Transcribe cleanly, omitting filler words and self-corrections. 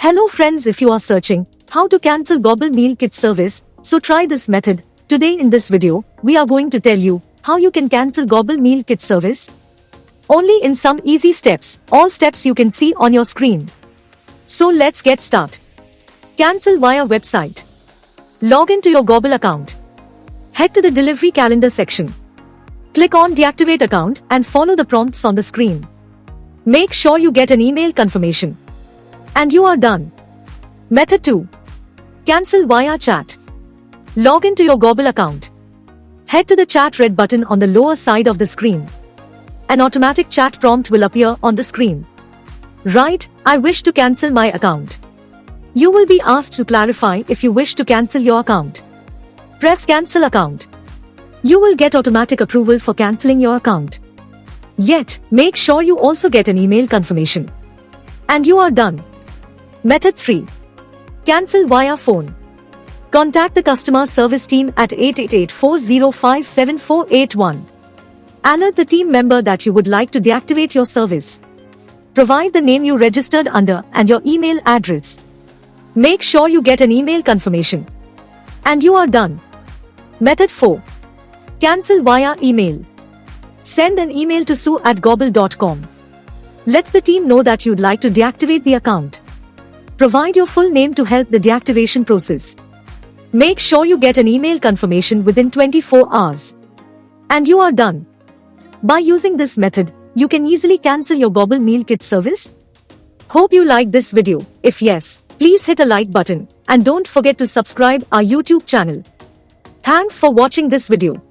Hello friends, if you are searching how to cancel Gobble meal kit service, so try this method. Today in this video, we are going to tell you how you can cancel Gobble meal kit service. Only in some easy steps, all steps you can see on your screen. So let's get started. Cancel via website. Log into your Gobble account. Head to the delivery calendar section. Click on deactivate account and follow the prompts on the screen. Make sure you get an email confirmation. And you are done. Method 2. Cancel via chat. Log into your Gobble account. Head to the chat red button on the lower side of the screen. An automatic chat prompt will appear on the screen. Write, I wish to cancel my account. You will be asked to clarify if you wish to cancel your account. Press cancel account. You will get automatic approval for cancelling your account. Yet, make sure you also get an email confirmation. And you are done. Method 3. Cancel via phone. Contact the customer service team at 888-405-7481. Alert the team member that you would like to deactivate your service. Provide the name you registered under and your email address. Make sure you get an email confirmation. And you are done. Method 4. Cancel via email. Send an email to sue@gobble.com. Let the team know that you'd like to deactivate the account. Provide your full name to help the deactivation process. Make sure you get an email confirmation within 24 hours. And you are done. By using this method, you can easily cancel your Gobble meal kit service. Hope you liked this video. If yes, please hit a like button and don't forget to subscribe our YouTube channel. Thanks for watching this video.